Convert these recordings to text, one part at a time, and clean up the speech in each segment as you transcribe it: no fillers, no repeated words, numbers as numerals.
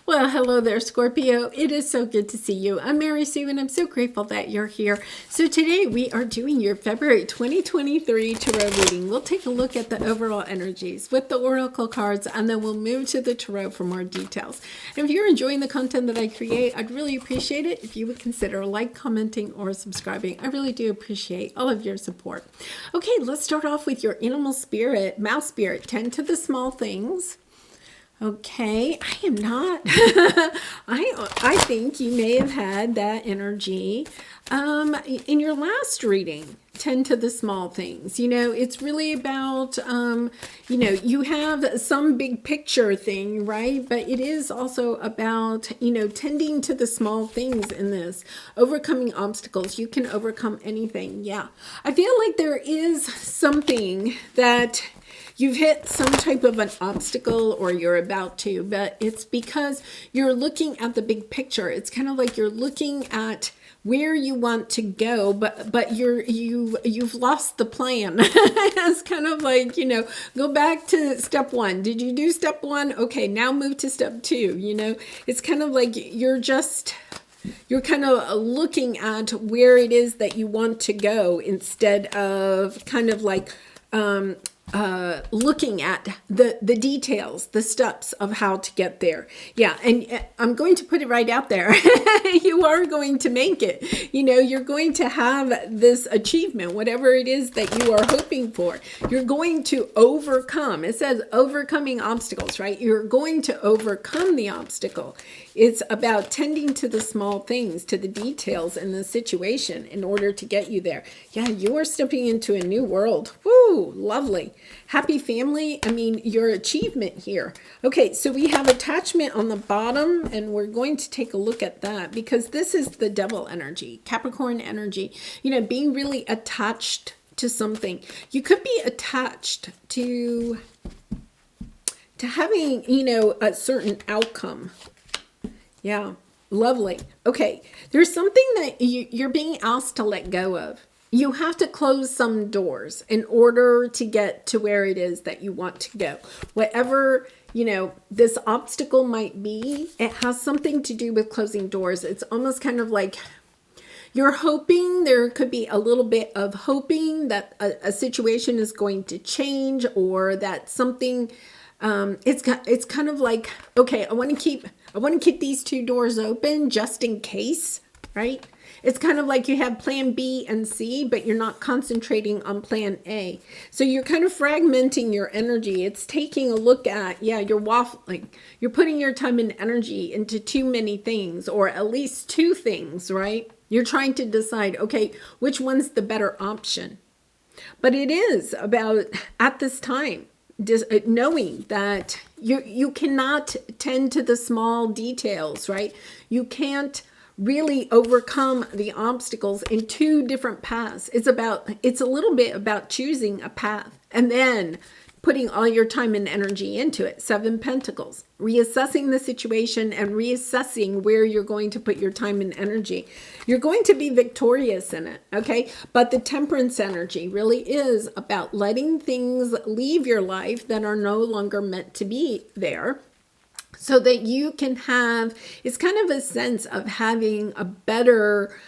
Well, hello there, Scorpio. It is so good to see you. I'm Mary Sue, and I'm so grateful that you're here. So today we are doing your February 2023 tarot reading. We'll take a look at the overall energies with the oracle cards, and then we'll move to the tarot for more details. And if you're enjoying the content that I create, I'd really appreciate it if you would consider like, commenting, or subscribing. I really do appreciate all of your support. Okay, let's start off with your animal spirit, mouse spirit. Tend to the small things. Okay, I am not. I think you may have had that energy in your last reading. Tend to the small things. It's really about, you have some big picture thing, right? But it is also about, tending to the small things in this. Overcoming obstacles. You can overcome anything. Yeah. I feel like there is something that you've hit some type of an obstacle or you're about to, but it's because you're looking at the big picture. It's kind of like you're looking at where you want to go, but you've lost the plan. It's kind of like, go back to step one. Did you do step one? Okay, now move to step two. It's kind of like you're kind of looking at where it is that you want to go instead of kind of like looking at the details, the steps of how to get there. Yeah, and I'm going to put it right out there. You are going to make it. You're going to have this achievement, whatever it is that you are hoping for. You're going to overcome. It says overcoming obstacles, right? You're going to overcome the obstacle. It's about tending to the small things, to the details in the situation in order to get you there. Yeah, you are stepping into a new world. Woo, lovely. Happy family. Your achievement here. Okay, so we have attachment on the bottom, and we're going to take a look at that because this is the devil energy, Capricorn energy, being really attached to something. You could be attached to having, a certain outcome. Yeah, lovely. Okay, there's something that you're being asked to let go of. You have to close some doors in order to get to where it is that you want to go. Whatever, this obstacle might be, it has something to do with closing doors. It's almost kind of like you're hoping, there could be a little bit of hoping that a situation is going to change or that something, it's kind of like, okay, I want to keep these two doors open just in case, right? It's kind of like you have plan B and C, but you're not concentrating on plan A. So you're kind of fragmenting your energy. It's taking a look at, you're waffling. You're putting your time and energy into too many things, or at least two things, right? You're trying to decide, okay, which one's the better option? But it is about, at this time, knowing that you cannot tend to the small details, right? You can't really overcome the obstacles in two different paths. It's a little bit about choosing a path and then putting all your time and energy into it. 7 Pentacles, reassessing the situation and reassessing where you're going to put your time and energy. You're going to be victorious in it, okay? But the Temperance energy really is about letting things leave your life that are no longer meant to be there, so that you can have, it's kind of a sense of having a better,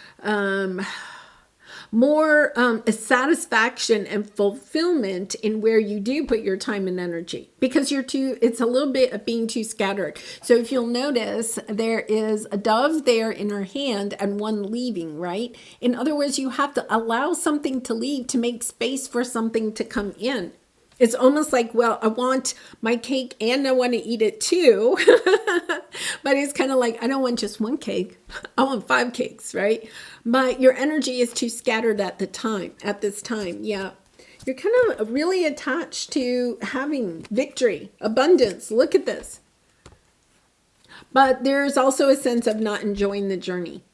more satisfaction and fulfillment in where you do put your time and energy, because it's a little bit of being too scattered. So if you'll notice, there is a dove there in her hand and one leaving, right? In other words, you have to allow something to leave to make space for something to come in. It's almost like, well, I want my cake and I want to eat it too. But it's kind of like, I don't want just one cake. I want 5 cakes, right? But your energy is too scattered at this time. Yeah. You're kind of really attached to having victory, abundance. Look at this. But there's also a sense of not enjoying the journey.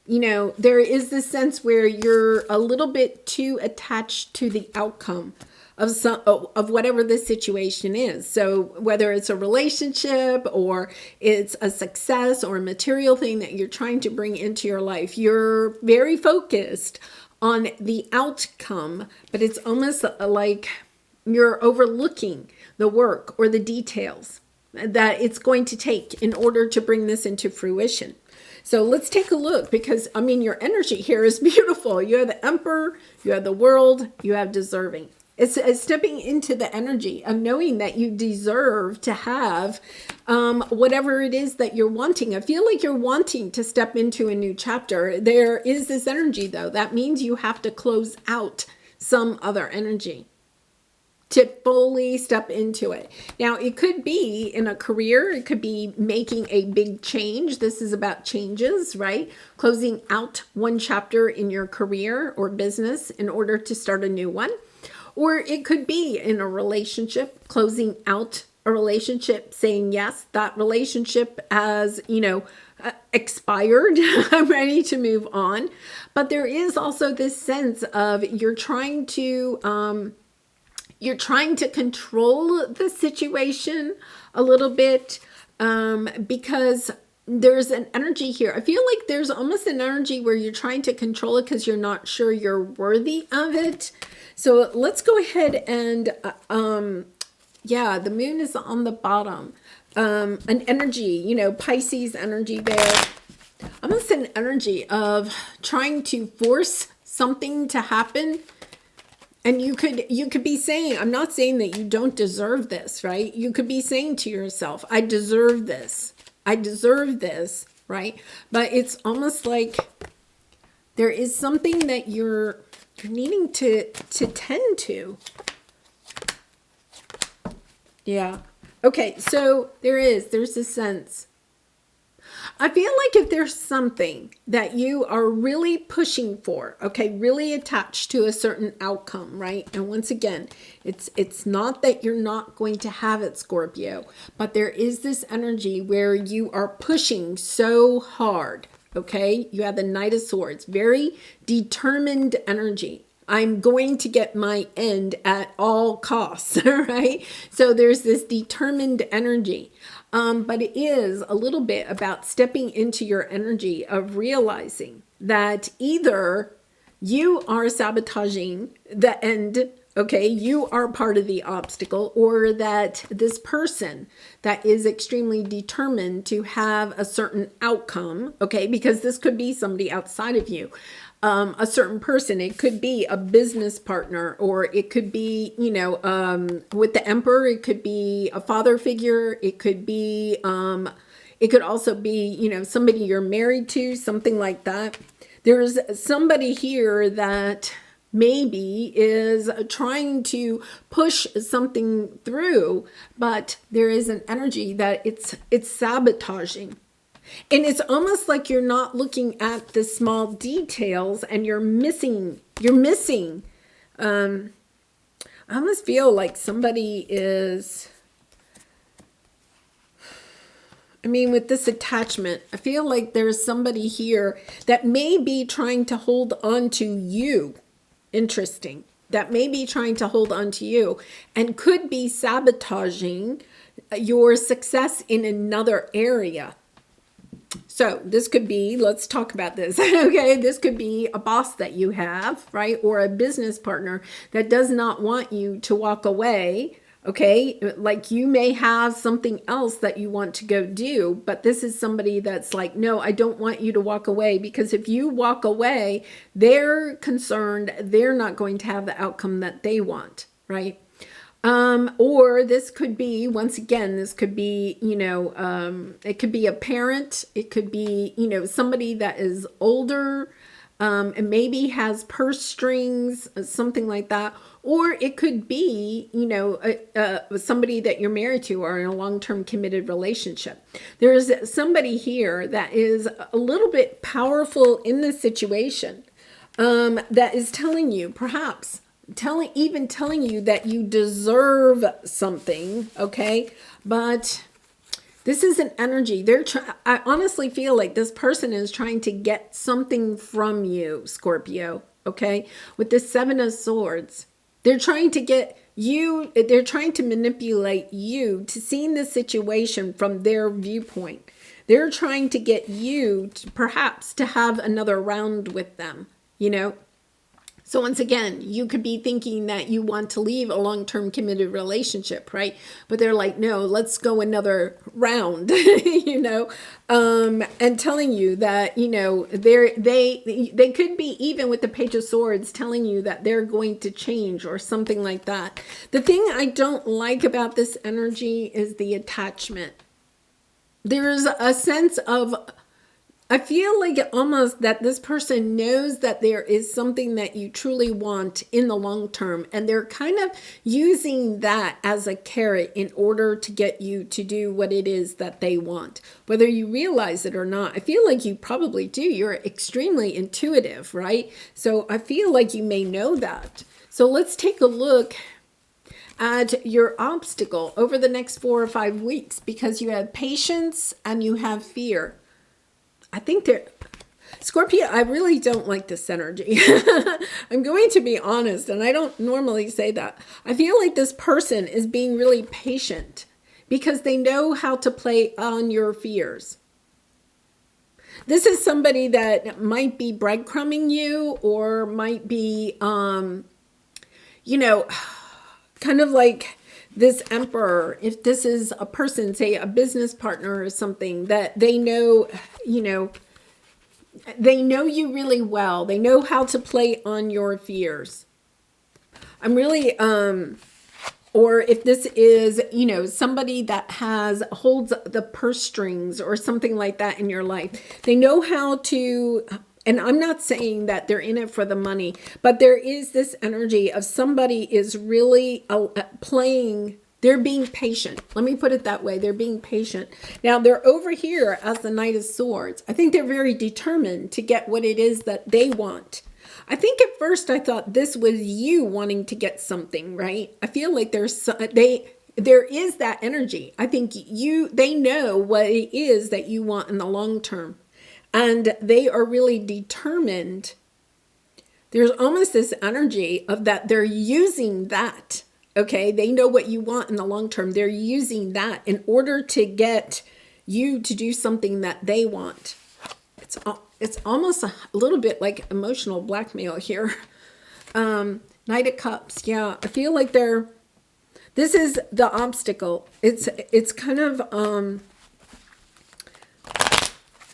There is this sense where you're a little bit too attached to the outcome of whatever the situation is. So whether it's a relationship or it's a success or a material thing that you're trying to bring into your life, you're very focused on the outcome, but it's almost like you're overlooking the work or the details. that it's going to take in order to bring this into fruition. So let's take a look, because I mean, your energy here is beautiful. You have the Emperor, you have the World, you have deserving. It's stepping into the energy of knowing that you deserve to have whatever it is that you're wanting. I feel like you're wanting to step into a new chapter. There is this energy, though. That means you have to close out some other energy to fully step into it. Now, it could be in a career. It could be making a big change. This is about changes, right? Closing out one chapter in your career or business in order to start a new one. Or it could be in a relationship, closing out a relationship, saying, yes, that relationship has, expired. I'm ready to move on. But there is also this sense of you're trying to control the situation a little bit, because there's an energy here. I feel like there's almost an energy where you're trying to control it because you're not sure you're worthy of it. So let's go ahead and, the moon is on the bottom. An energy, Pisces energy there. Almost an energy of trying to force something to happen. And you could be saying, I'm not saying that you don't deserve this, right? You could be saying to yourself, I deserve this. I deserve this, right? But it's almost like there is something that you're needing to tend to. Yeah. Okay, so there's a sense. I feel like if there's something that you are really pushing for, okay, really attached to a certain outcome, right? And once again, it's not that you're not going to have it, Scorpio, but there is this energy where you are pushing so hard, okay? You have the Knight of Swords, very determined energy. I'm going to get my end at all costs, right? So there's this determined energy. But it is a little bit about stepping into your energy of realizing that either you are sabotaging the end, okay, you are part of the obstacle, or that this person that is extremely determined to have a certain outcome, okay, because this could be somebody outside of you. A certain person, it could be a business partner, or it could be, with the Emperor, it could be a father figure. It could be, it could also be, somebody you're married to, something like that. There's somebody here that maybe is trying to push something through, but there is an energy that it's sabotaging. And it's almost like you're not looking at the small details, and you're missing. I almost feel like somebody is, with this attachment, I feel like there's somebody here that may be trying to hold on to you. Interesting. That may be trying to hold on to you and could be sabotaging your success in another area. So this could be, let's talk about this, okay? This could be a boss that you have, right? Or a business partner that does not want you to walk away, okay? Like you may have something else that you want to go do, but this is somebody that's like, no, I don't want you to walk away, because if you walk away, they're concerned they're not going to have the outcome that they want, right? Or this could be, once again, this could be, it could be a parent. It could be, somebody that is older, and maybe has purse strings, something like that. Or it could be, somebody that you're married to or in a long-term committed relationship. There's somebody here that is a little bit powerful in this situation, that is telling you, perhaps, telling you that you deserve something, okay? But this is an energy. I honestly feel like this person is trying to get something from you, Scorpio, okay? With the Seven of Swords, they're trying to get you, they're trying to manipulate you to seeing the situation from their viewpoint. They're trying to get you to, perhaps, to have another round with them, So once again, you could be thinking that you want to leave a long-term committed relationship, right? But they're like, no, let's go another round, and telling you that, they could be, even with the Page of Swords, telling you that they're going to change or something like that. The thing I don't like about this energy is the attachment. There's a sense of, I feel like almost that this person knows that there is something that you truly want in the long term, and they're kind of using that as a carrot in order to get you to do what it is that they want, whether you realize it or not. I feel like you probably do. You're extremely intuitive, right? So I feel like you may know that. So let's take a look at your obstacle over the next 4 or 5 weeks, because you have patience and you have fear. I think Scorpio, I really don't like this energy. I'm going to be honest, and I don't normally say that. I feel like this person is being really patient because they know how to play on your fears. This is somebody that might be breadcrumbing you, or might be, kind of like this Emperor. If this is a person, say a business partner or something, that they know, they know you really well. They know how to play on your fears. I'm really, or if this is, somebody that holds the purse strings or something like that in your life, they know how to, and I'm not saying that they're in it for the money, but there is this energy of somebody is really playing. They're being patient. Let me put it that way. They're being patient. Now, they're over here as the Knight of Swords. I think they're very determined to get what it is that they want. I think at first I thought this was you wanting to get something, right? I feel like there is that energy. I think they know what it is that you want in the long term. And they are really determined. There's almost this energy of that they're using that. Okay, they know what you want in the long term. They're using that in order to get you to do something that they want. It's almost a little bit like emotional blackmail here. Knight of Cups. Yeah, I feel like this is the obstacle. It's kind of,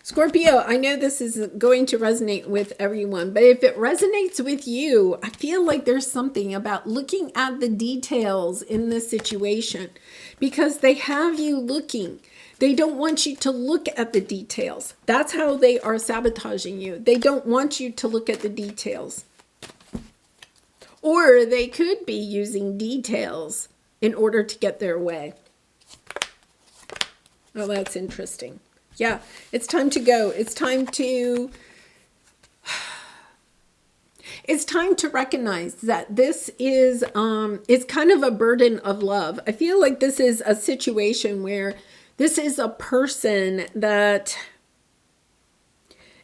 Scorpio, I know this is going to resonate with everyone, but if it resonates with you, I feel like there's something about looking at the details in this situation, because they have you looking. They don't want you to look at the details. That's how they are sabotaging you. They don't want you to look at the details. Or they could be using details in order to get their way. Oh, that's interesting. Yeah, it's time to go. It's time to recognize that this is it's kind of a burden of love. I feel like this is a situation where this is a person that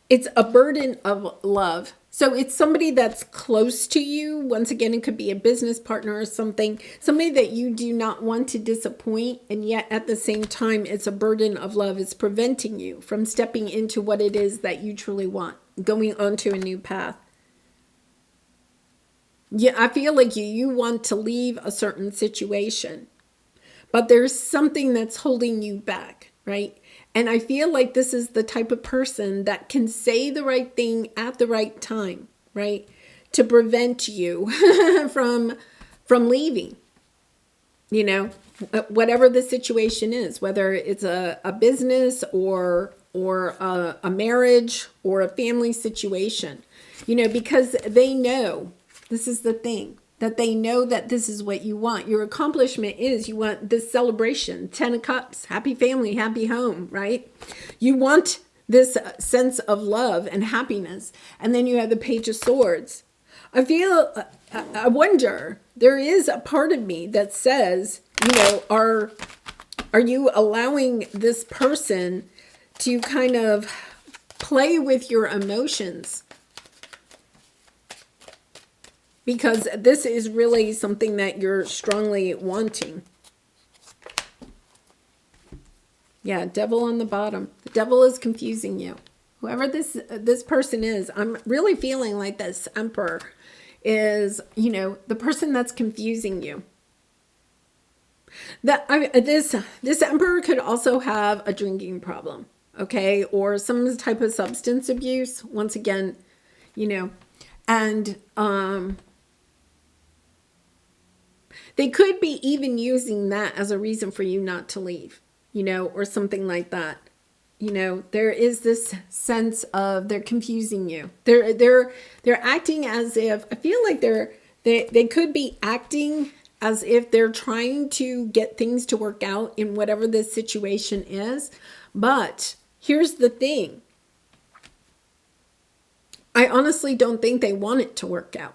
it's a burden of love. So it's somebody that's close to you. Once again, it could be a business partner or something, somebody that you do not want to disappoint. And yet at the same time, it's a burden of love. It's preventing you from stepping into what it is that you truly want, going onto a new path. Yeah, I feel like you want to leave a certain situation, but there's something that's holding you back, right? And I feel like this is the type of person that can say the right thing at the right time, right? To prevent you from leaving, whatever the situation is, whether it's a business or a marriage or a family situation, because they know, this is the thing, that they know that this is what you want. Your accomplishment is you want this celebration, 10 of Cups, happy family, happy home, right? You want this sense of love and happiness. And then you have the Page of Swords. I wonder, there is a part of me that says, are you allowing this person to kind of play with your emotions? Because this is really something that you're strongly wanting. Yeah, Devil on the bottom. The devil is confusing you. Whoever this person is, I'm really feeling like this Emperor is, the person that's confusing you. This emperor could also have a drinking problem, okay, or some type of substance abuse. Once again, and they could be even using that as a reason for you not to leave, or something like that. There is this sense of they're confusing you. They're acting as if, I feel like they could be acting as if they're trying to get things to work out in whatever this situation is. But here's the thing. I honestly don't think they want it to work out.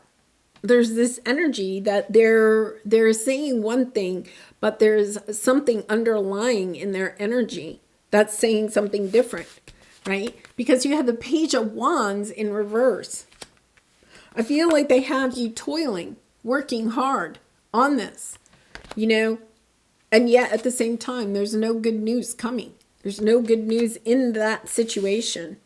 There's this energy that they're saying one thing, but there's something underlying in their energy that's saying something different, right? Because you have the Page of Wands in reverse. I feel like they have you toiling, working hard on this, and yet at the same time, there's no good news coming. There's no good news in that situation.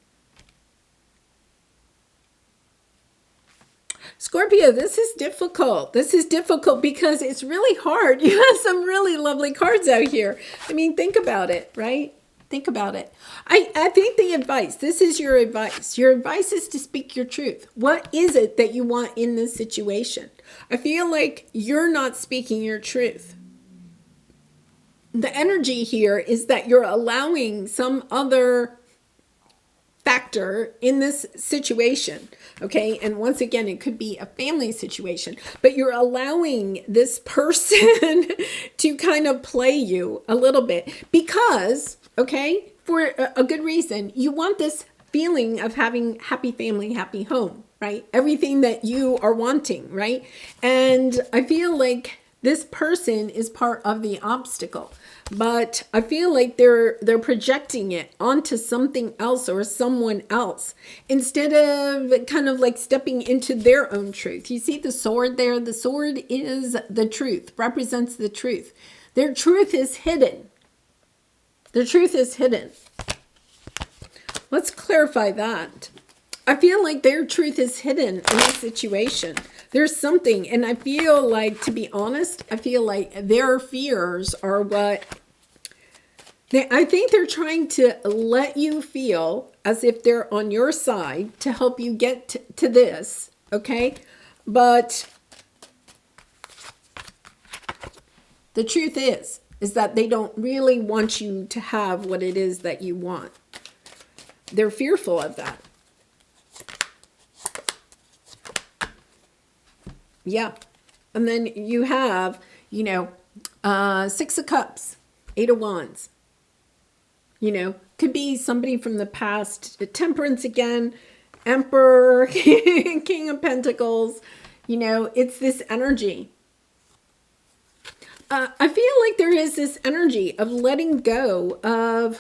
Scorpio, this is difficult. This is difficult because it's really hard. You have some really lovely cards out here. I mean, think about it, right? Think about it. I think the advice, this is your advice. Your advice is to speak your truth. What is it that you want in this situation? I feel like you're not speaking your truth. The energy here is that you're allowing some other factor in this situation, okay? And once again, it could be a family situation, but you're allowing this person to kind of play you a little bit because, okay, for a good reason, you want this feeling of having happy family, happy home, right? Everything that you are wanting, right? And I feel like this person is part of the obstacle. But I feel like they're projecting it onto something else or someone else instead of kind of like stepping into their own truth. You see the sword there? The sword is the truth, represents the truth. Their truth is hidden. Their truth is hidden. Let's clarify that. I feel like their truth is hidden in this situation. There's something, and I feel like, to be honest, I feel like their fears are what I think they're trying to let you feel as if they're on your side to help you get to this, okay? But the truth is that they don't really want you to have what it is that you want. They're fearful of that. Yeah. And then you have, Six of Cups, Eight of Wands. Could be somebody from the past. Temperance again, Emperor, King of Pentacles. It's this energy. I feel like there is this energy of letting go of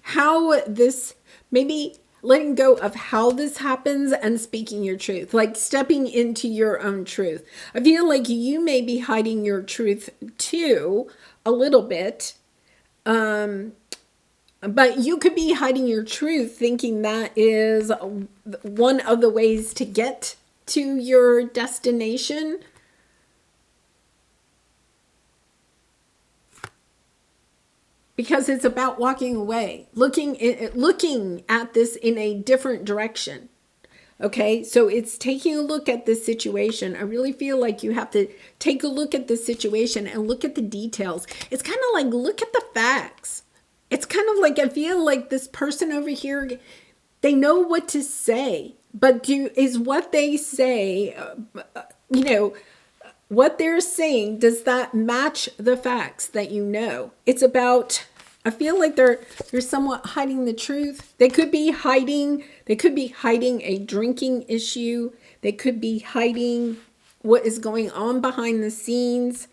how this, maybe letting go of how this happens and speaking your truth, like stepping into your own truth. I feel like you may be hiding your truth too, a little bit. But you could be hiding your truth thinking that is one of the ways to get to your destination. Because it's about walking away, looking at this in a different direction. Okay, so it's taking a look at this situation. I really feel like you have to take a look at this situation and look at the details. It's kind of like, look at the facts. It's kind of like, I feel like this person over here, they know what to say, but is what they say, what they're saying, does that match the facts that you know? It's about, I feel like they're somewhat hiding the truth. They could be hiding a drinking issue. They could be hiding what is going on behind the scenes.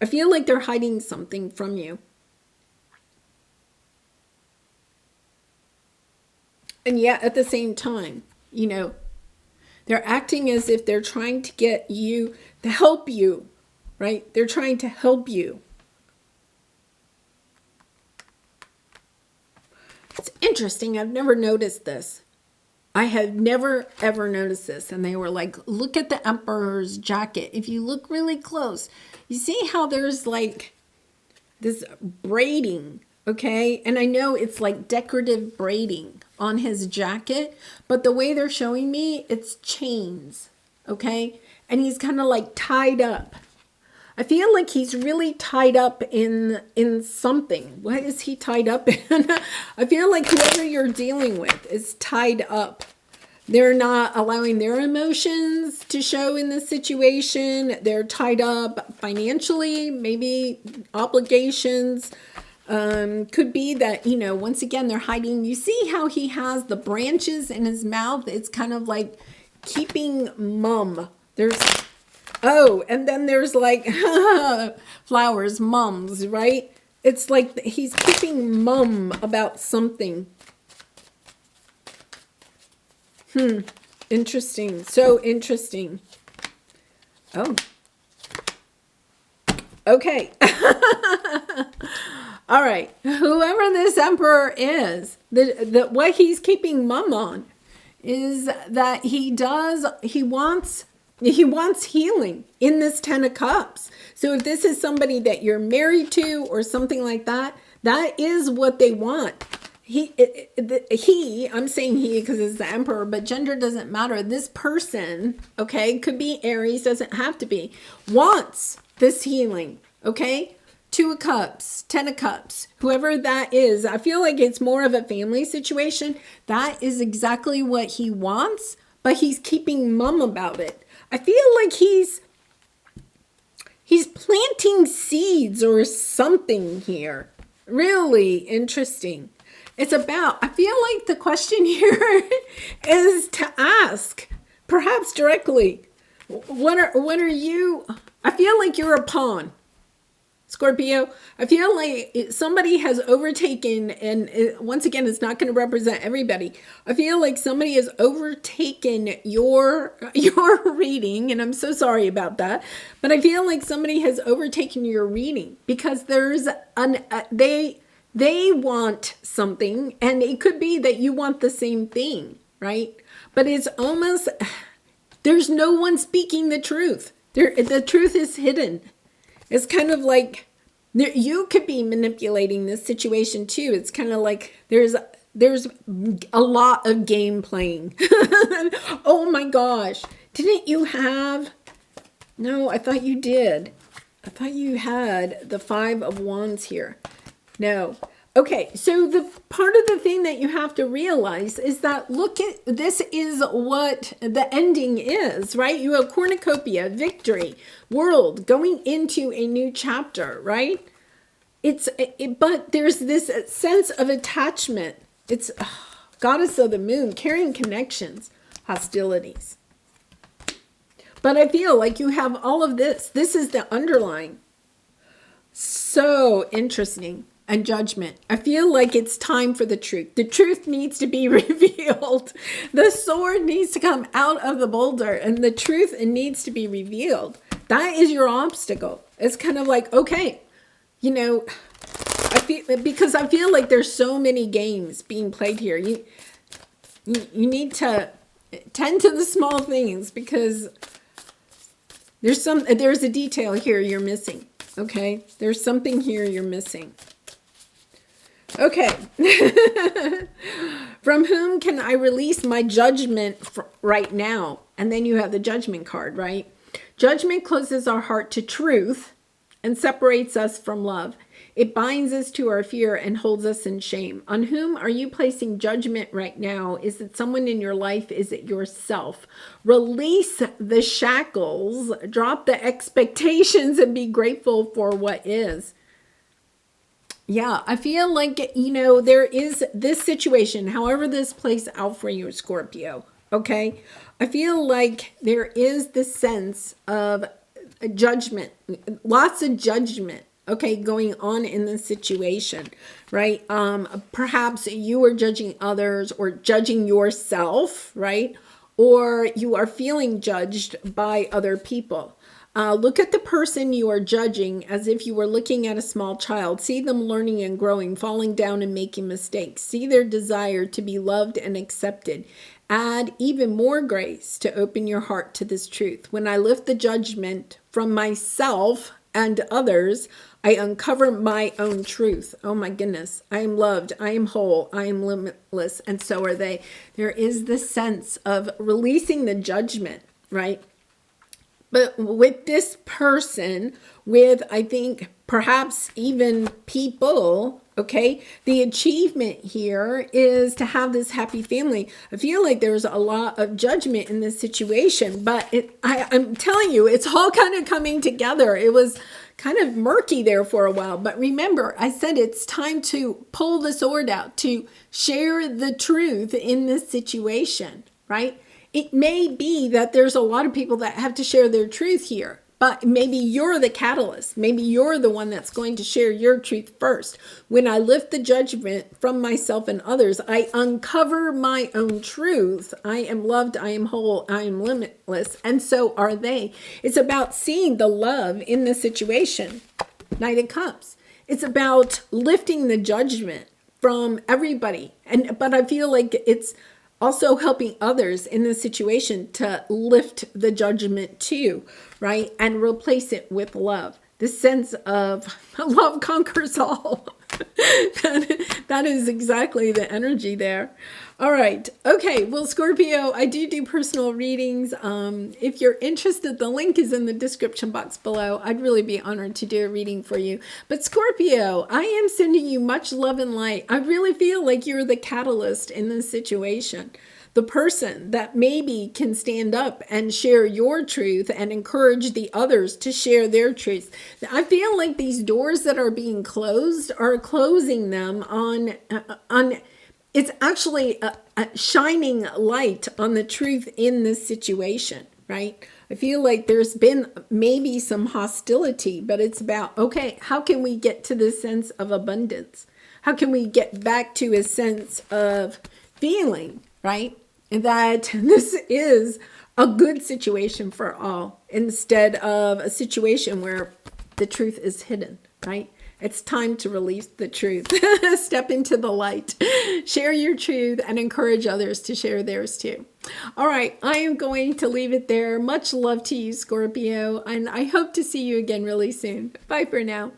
I feel like they're hiding something from you. And yet at the same time, they're acting as if they're trying to get you, to help you, right? They're trying to help you. It's interesting. I've never noticed this. I have never ever noticed this. And they were like, look at the emperor's jacket. If you look really close, you see how there's like this braiding, okay? And I know it's like decorative braiding on his jacket, but the way they're showing me, it's chains, okay? And he's kind of like tied up. I feel like he's really tied up in something. What is he tied up in? I feel like whoever you're dealing with is tied up. They're not allowing their emotions to show in this situation. They're tied up financially, maybe obligations. Could be that, you know, once again, they're hiding. You see how he has the branches in his mouth? It's kind of like keeping mum. Oh, and then there's like flowers, mums, right? It's like he's keeping mum about something. Interesting. So interesting. Oh. Okay. All right. Whoever this emperor is, what he's keeping mum on is that he wants healing in this 10 of Cups. So if this is somebody that you're married to or something like that, that is what they want. I'm saying he because it's the emperor, but gender doesn't matter. This person, okay, could be Aries, doesn't have to be, wants this healing, okay? 2 of Cups, 10 of Cups, whoever that is. I feel like it's more of a family situation. That is exactly what he wants, but he's keeping mum about it. I feel like he's planting seeds or something here. Really interesting. It's about, I feel like the question here is to ask, perhaps directly, what are you, I feel like you're a pawn, Scorpio. I feel like somebody has overtaken, and once again, it's not going to represent everybody. I feel like somebody has overtaken your reading, and I'm so sorry about that. But I feel like somebody has overtaken your reading because there's they want something, and it could be that you want the same thing, right? But it's almost, there's no one speaking the truth. The truth is hidden. It's kind of like you could be manipulating this situation too. It's kind of like there's a lot of game playing. Oh my gosh. Didn't you have, no, I thought you did. I thought you had the 5 of Wands here. No. Okay, so the part of the thing that you have to realize is that this is what the ending is, right? You have cornucopia, victory, world, going into a new chapter, right? But there's this sense of attachment. It's goddess of the moon, carrying connections, hostilities. But I feel like you have all of this. This is the underlying. So interesting. And judgment. I feel like it's time for the truth. The truth needs to be revealed. The sword needs to come out of the boulder, and the truth needs to be revealed. That is your obstacle. It's kind of like, okay, you know, because I feel like there's so many games being played here. You need to tend to the small things because there's a detail here you're missing. Okay, there's something here you're missing. Okay. From whom can I release my judgment right now? And then you have the judgment card, right? Judgment closes our heart to truth and separates us from love. It binds us to our fear and holds us in shame. On whom are you placing judgment right now? Is it someone in your life? Is it yourself? Release the shackles, drop the expectations, and be grateful for what is. Yeah, I feel like, you know, there is this situation, however this plays out for you, Scorpio, okay? I feel like there is this sense of judgment, lots of judgment, okay, going on in this situation, right? Perhaps you are judging others or judging yourself, right? Or you are feeling judged by other people. Look at the person you are judging as if you were looking at a small child. See them learning and growing, falling down and making mistakes. See their desire to be loved and accepted. add even more grace to open your heart to this truth. When I lift the judgment from myself and others, I uncover my own truth. Oh my goodness. I am loved. I am whole. I am limitless. And so are they. There is this sense of releasing the judgment, right? But with this person, with, I think, perhaps even people, okay, the achievement here is to have this happy family. I feel like there's a lot of judgment in this situation, but I'm telling you, it's all kind of coming together. It was kind of murky there for a while. But remember, I said it's time to pull the sword out, to share the truth in this situation, right? It may be that there's a lot of people that have to share their truth here, but maybe you're the catalyst. Maybe you're the one that's going to share your truth first. When I lift the judgment from myself and others, I uncover my own truth. I am loved, I am whole, I am limitless, and so are they. It's about seeing the love in the situation. Knight of Cups. It's about lifting the judgment from everybody. But I feel like it's also helping others in this situation to lift the judgment too, right? And replace it with love. This sense of love conquers all. that is exactly the energy there. All right. Okay. Well, Scorpio, I do personal readings. If you're interested, the link is in the description box below. I'd really be honored to do a reading for you. But Scorpio, I am sending you much love and light. I really feel like you're the catalyst in this situation. The person that maybe can stand up and share your truth and encourage the others to share their truths. I feel like these doors that are being closed are closing them on it's actually a shining light on the truth in this situation, right? I feel like there's been maybe some hostility, but it's about, okay, how can we get to this sense of abundance? How can we get back to a sense of feeling, right? That this is a good situation for all instead of a situation where the truth is hidden, right? It's time to release the truth. Step into the light. Share your truth and encourage others to share theirs too. All right, I am going to leave it there. Much love to you, Scorpio, and I hope to see you again really soon. Bye for now.